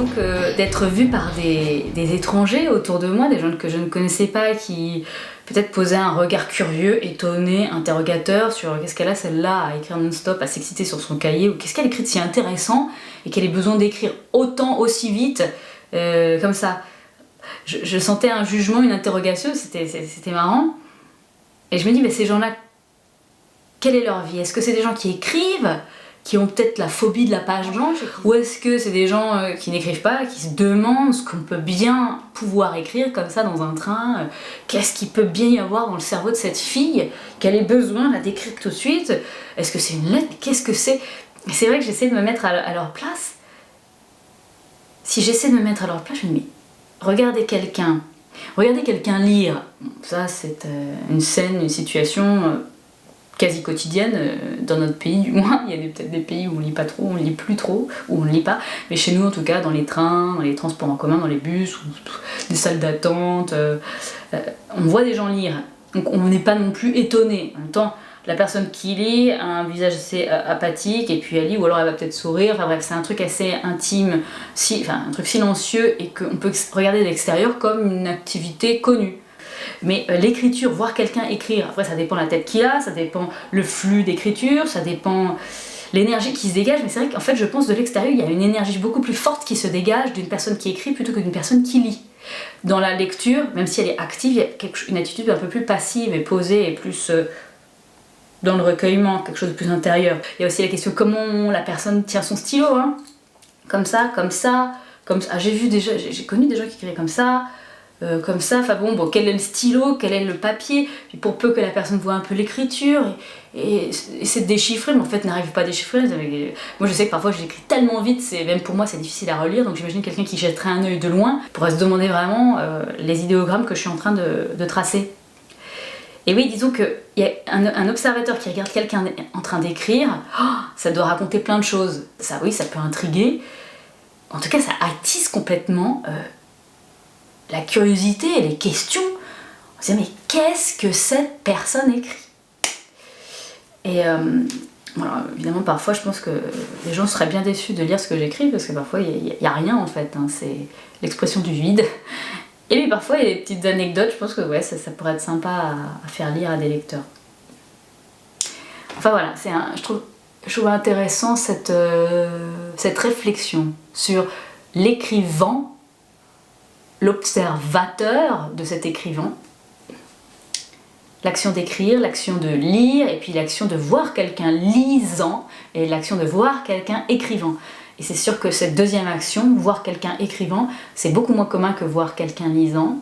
disons que d'être vue par des étrangers autour de moi, des gens que je ne connaissais pas, qui peut-être posaient un regard curieux, étonné, interrogateur sur qu'est-ce qu'elle a celle-là à écrire non-stop, à s'exciter sur son cahier, ou qu'est-ce qu'elle écrit de si intéressant et qu'elle ait besoin d'écrire autant, aussi vite, comme ça. Je sentais un jugement, une interrogation, c'était marrant. Et je me dis, mais ces gens-là, quelle est leur vie? Est-ce que c'est des gens qui écrivent, qui ont peut-être la phobie de la page blanche, ou est-ce que c'est des gens qui n'écrivent pas, qui se demandent ce qu'on peut bien pouvoir écrire comme ça dans un train, qu'est-ce qu'il peut bien y avoir dans le cerveau de cette fille, qu'elle ait besoin là, d'écrire tout de suite, est-ce que c'est une lettre, qu'est-ce que c'est? Et c'est vrai que j'essaie de me mettre à leur place. Si j'essaie de me mettre à leur place, je me dis, regardez quelqu'un lire, ça c'est une scène, une situation quasi quotidienne, dans notre pays du moins. Il y a peut-être des pays où on lit pas trop, on lit plus trop, où on lit pas, mais chez nous en tout cas, dans les trains, dans les transports en commun, dans les bus, ou des salles d'attente, on voit des gens lire, donc on n'est pas non plus étonné. En même temps, la personne qui lit a un visage assez apathique, et puis elle lit, ou alors elle va peut-être sourire, enfin bref, c'est un truc assez intime, un truc silencieux, et qu'on peut regarder de l'extérieur comme une activité connue. Mais l'écriture, voir quelqu'un écrire, après ça dépend la tête qu'il a, ça dépend le flux d'écriture, ça dépend l'énergie qui se dégage, mais c'est vrai qu'en fait je pense de l'extérieur, il y a une énergie beaucoup plus forte qui se dégage d'une personne qui écrit plutôt que d'une personne qui lit. Dans la lecture, même si elle est active, il y a une attitude un peu plus passive et posée et plus dans le recueillement, quelque chose de plus intérieur. Il y a aussi la question comment la personne tient son stylo, hein. Comme ça, comme ça, comme ça. Ah, j'ai connu des gens qui écrivaient comme ça, enfin bon, quel est le stylo, quel est le papier, puis pour peu que la personne voit un peu l'écriture, et essaie de déchiffrer, mais en fait n'arrive pas à déchiffrer. Moi je sais que parfois j'écris tellement vite, même pour moi c'est difficile à relire, donc j'imagine quelqu'un qui jetterait un œil de loin pourrait se demander vraiment les idéogrammes que je suis en train de tracer. Et oui, disons qu'il y a un observateur qui regarde quelqu'un en train d'écrire, ça doit raconter plein de choses. Ça, oui, ça peut intriguer. En tout cas, ça attise complètement la curiosité et les questions. On se dit, mais qu'est-ce que cette personne écrit? Et voilà, évidemment, parfois, je pense que les gens seraient bien déçus de lire ce que j'écris, parce que parfois, il n'y a rien, en fait. Hein, c'est l'expression du vide. Et puis parfois, il y a des petites anecdotes, je pense que ouais, ça pourrait être sympa à faire lire à des lecteurs. Enfin voilà, je trouve intéressant cette réflexion sur l'écrivain, l'observateur de cet écrivain, l'action d'écrire, l'action de lire, et puis l'action de voir quelqu'un lisant, et l'action de voir quelqu'un écrivant. Et c'est sûr que cette deuxième action, voir quelqu'un écrivant, c'est beaucoup moins commun que voir quelqu'un lisant.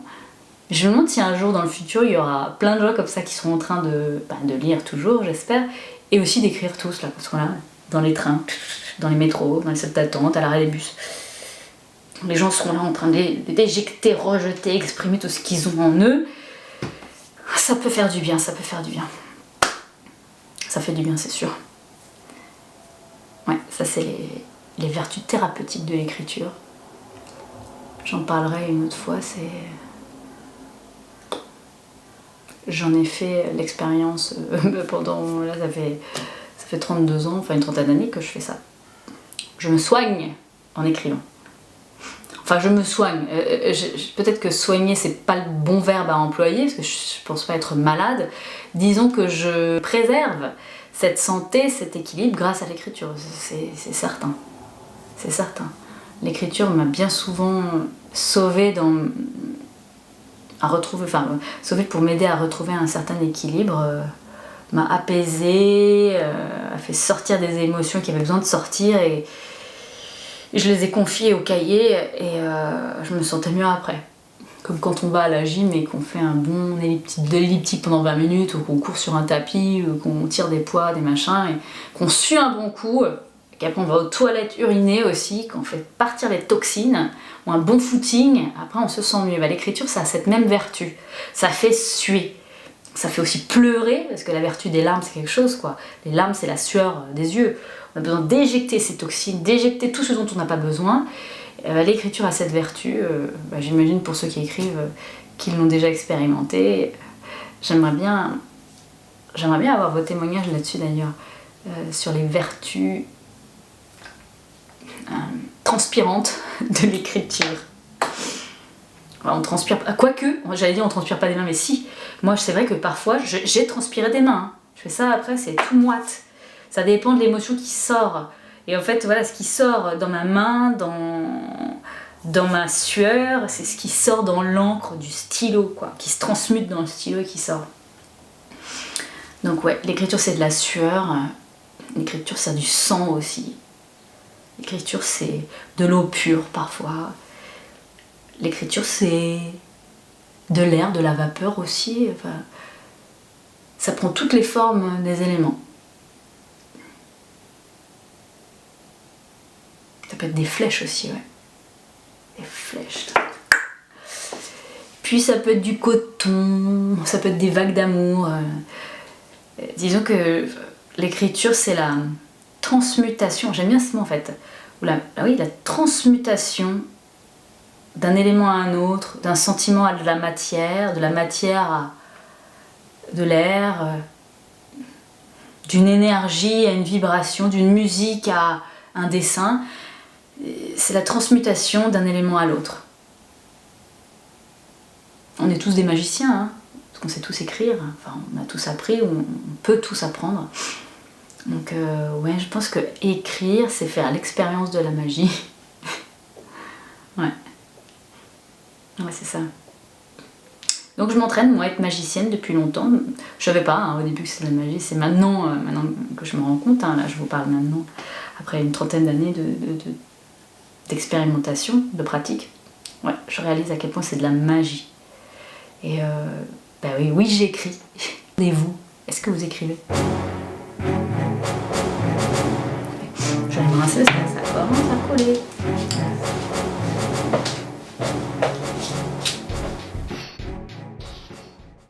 Je me demande si un jour dans le futur, il y aura plein de gens comme ça qui seront en train de lire toujours, j'espère, et aussi d'écrire tous, là, parce qu'on là, dans les trains, dans les métros, dans les salles d'attente, à l'arrêt des bus. Les gens seront là en train d'éjecter, rejeter, exprimer tout ce qu'ils ont en eux. Ça peut faire du bien, ça peut faire du bien. Ça fait du bien, c'est sûr. Ouais, ça c'est les vertus thérapeutiques de l'écriture. J'en parlerai une autre fois, j'en ai fait l'expérience pendant... Là, ça fait 32 ans, enfin une trentaine d'années que je fais ça. Je me soigne en écrivant. Enfin, je me soigne. Peut-être que soigner, c'est pas le bon verbe à employer, parce que je pense pas être malade. Disons que je préserve cette santé, cet équilibre grâce à l'écriture. C'est certain. C'est certain. L'écriture m'a bien souvent sauvée sauvée pour m'aider à retrouver un certain équilibre, m'a apaisée, a fait sortir des émotions qui avaient besoin de sortir, et je les ai confiées au cahier, et je me sentais mieux après. Comme quand on va à la gym et qu'on fait un bon elliptique pendant 20 minutes, ou qu'on court sur un tapis, ou qu'on tire des poids, des machins, et qu'on sue un bon coup, qu'après on va aux toilettes uriner aussi, qu'on fait partir les toxines, ou un bon footing, après on se sent mieux. L'écriture, ça a cette même vertu. Ça fait suer. Ça fait aussi pleurer, parce que la vertu des larmes, c'est quelque chose, quoi. Les larmes, c'est la sueur des yeux. On a besoin d'éjecter ces toxines, d'éjecter tout ce dont on n'a pas besoin. L'écriture a cette vertu, j'imagine pour ceux qui écrivent, qu'ils l'ont déjà expérimenté. J'aimerais bien avoir vos témoignages là-dessus d'ailleurs, sur les vertus transpirante de l'écriture. On transpire, quoique, j'allais dire on transpire pas des mains, mais si. Moi, c'est vrai que parfois, j'ai transpiré des mains. Je fais ça après, c'est tout moite. Ça dépend de l'émotion qui sort. Et en fait, voilà, ce qui sort dans ma main, dans ma sueur, c'est ce qui sort dans l'encre du stylo, quoi, qui se transmute dans le stylo et qui sort. Donc ouais, l'écriture c'est de la sueur, l'écriture c'est du sang aussi. L'écriture c'est de l'eau pure parfois. L'écriture c'est de l'air, de la vapeur aussi. Enfin, ça prend toutes les formes des éléments. Ça peut être des flèches aussi, ouais. Des flèches. Puis ça peut être du coton, ça peut être des vagues d'amour. Disons que l'écriture c'est la transmutation, j'aime bien ce mot en fait. Oui, la transmutation d'un élément à un autre, d'un sentiment à de la matière à de l'air, d'une énergie à une vibration, d'une musique à un dessin. C'est la transmutation d'un élément à l'autre. On est tous des magiciens, hein, parce qu'on sait tous écrire, enfin on a tous appris, on peut tous apprendre. Donc ouais, je pense que écrire, c'est faire l'expérience de la magie. Ouais. Ouais, c'est ça. Donc je m'entraîne, moi, à être magicienne depuis longtemps. Je savais pas hein, au début que c'était de la magie, c'est maintenant, maintenant que je me rends compte, hein, là je vous parle maintenant, après une trentaine d'années d'expérimentation, de pratique. Ouais, je réalise à quel point c'est de la magie. Et bah oui, j'écris. Et vous, est-ce que vous écrivez? Je vais me rincer parce que ça commence à coller.